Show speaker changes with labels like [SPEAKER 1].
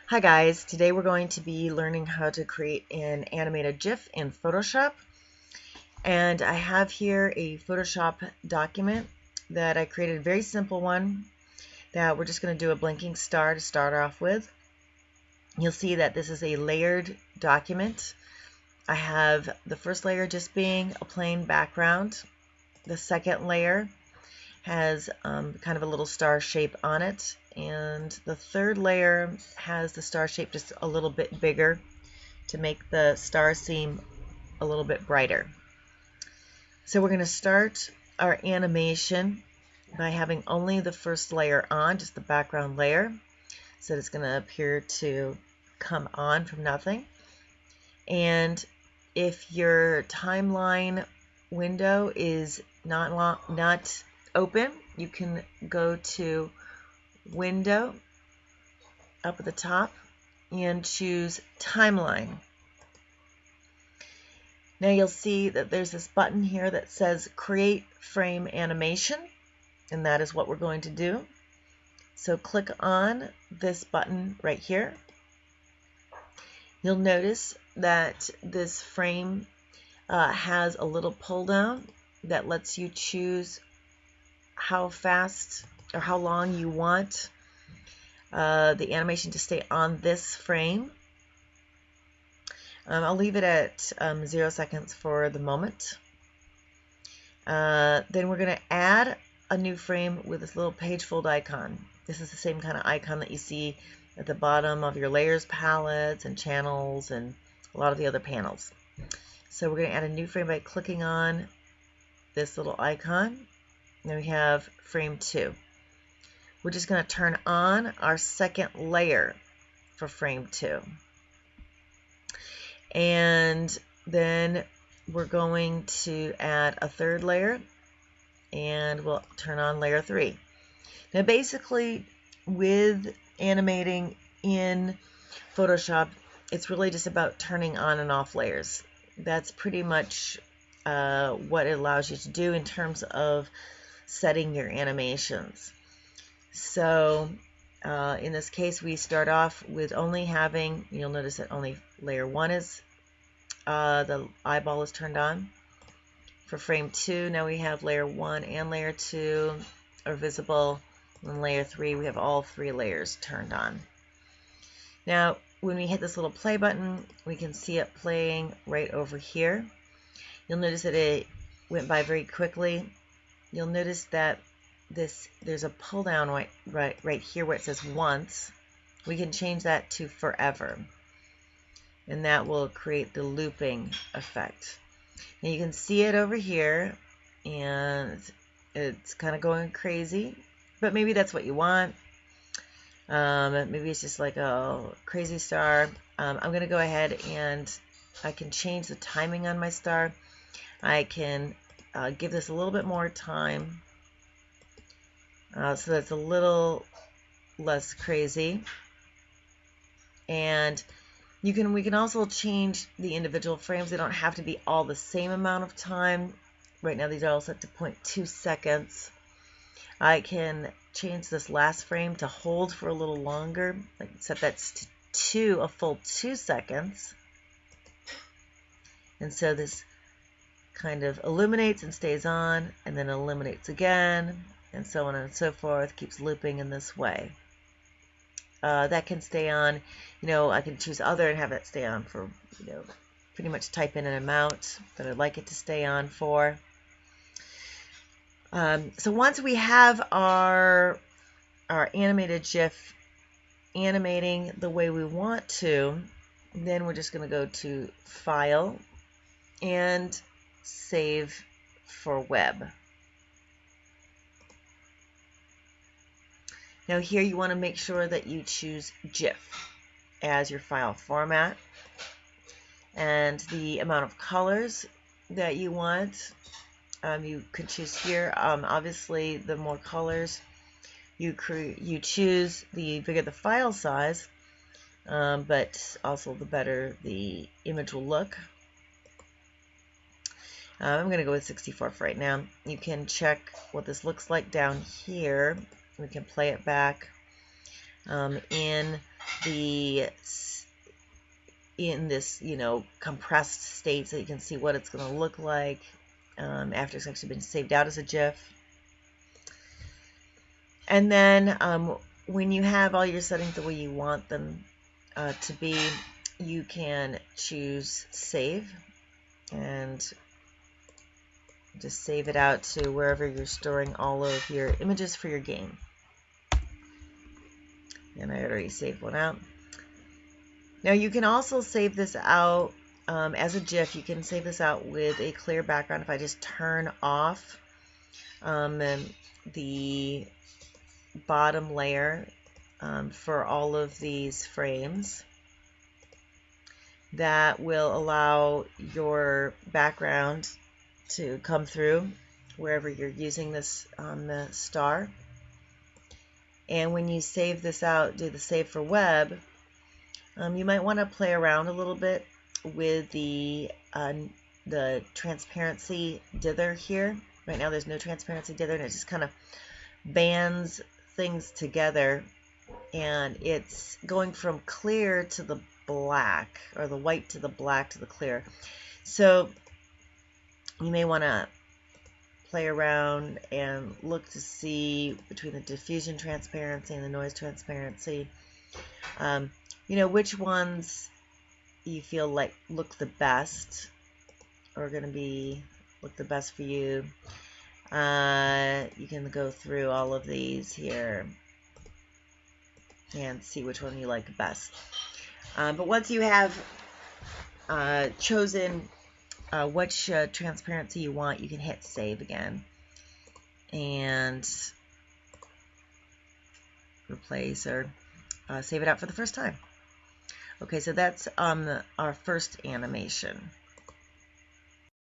[SPEAKER 1] Hi guys, today we're going to be learning how to create an animated GIF in Photoshop. And I have here a Photoshop document that I created, a very simple one that we're just going to do a blinking star to start off with. You'll see that this is a layered document. I have the first layer just being a plain background. The second layer has kind of a little star shape on it, and the third layer has the star shape just a little bit bigger to make the star seem a little bit brighter. So we're going to start our animation by having only the first layer on, just the background layer, so it's going to appear to come on from nothing. And if your timeline window is not open, you can go to Window up at the top and choose Timeline. Now you'll see that there's this button here that says Create Frame Animation, and that is what we're going to do. So click on this button right here. You'll notice that this frame has a little pull down that lets you choose how fast or how long you want the animation to stay on this frame. I'll leave it at 0 seconds for the moment. Then we're going to add a new frame with this little page fold icon. This is the same kind of icon that you see at the bottom of your layers palettes and channels and a lot of the other panels. So we're going to add a new frame by clicking on this little icon. Then we have frame 2. We're just going to turn on our second layer for frame 2. And then we're going to add a third layer, and we'll turn on layer 3. Now basically with animating in Photoshop, it's really just about turning on and off layers. That's pretty much what it allows you to do in terms of setting your animations. So in this case, we start off with only having, you'll notice that only layer 1 is, the eyeball is turned on. For frame 2, now we have layer 1 and layer 2 are visible. In layer 3, we have all 3 layers turned on. Now, when we hit this little play button, we can see it playing right over here. You'll notice that it went by very quickly. You'll notice that there's a pull down right here where it says once. We can change that to forever, and that will create the looping effect. Now you can see it over here, and it's kind of going crazy, but maybe that's what you want. Maybe it's just like a crazy star. I'm going to go ahead and I can change the timing on my star. I can give this a little bit more time so that's a little less crazy. And we can also change the individual frames. They don't have to be all the same amount of time. Right now these are all set to 0.2 seconds. I can change this last frame to hold for a little longer. I can set that to a full 2 seconds. And so this kind of illuminates and stays on, and then illuminates again, and so on and so forth, keeps looping in this way. That can stay on, I can choose other and have it stay on for, pretty much type in an amount that I'd like it to stay on for. So once we have our animated GIF animating the way we want to, then we're just going to go to File and Save for Web. Now here you want to make sure that you choose GIF as your file format, and the amount of colors that you want. You could choose here. Obviously, the more colors you choose, the bigger the file size, but also the better the image will look. I'm going to go with 64 for right now. You can check what this looks like down here. We can play it back in in this, compressed state, so you can see what it's going to look like after it's actually been saved out as a GIF. And then when you have all your settings the way you want them to be, you can choose save and just save it out to wherever you're storing all of your images for your game. And I already saved one out. Now you can also save this out as a GIF. You can save this out with a clear background. If I just turn off the bottom layer for all of these frames, that will allow your background to come through wherever you're using this on the star. And when you save this out, do the save for web, you might want to play around a little bit with the transparency dither here. Right now there's no transparency dither, and it just kind of bands things together, and it's going from clear to the black, or the white to the black to the clear. So you may want to play around and look to see between the diffusion transparency and the noise transparency, which ones you feel like look the best, or going to look the best for you. You can go through all of these here and see which one you like best. But once you have chosen which transparency you want, you can hit save again and replace or save it out for the first time. Okay, so that's our first animation.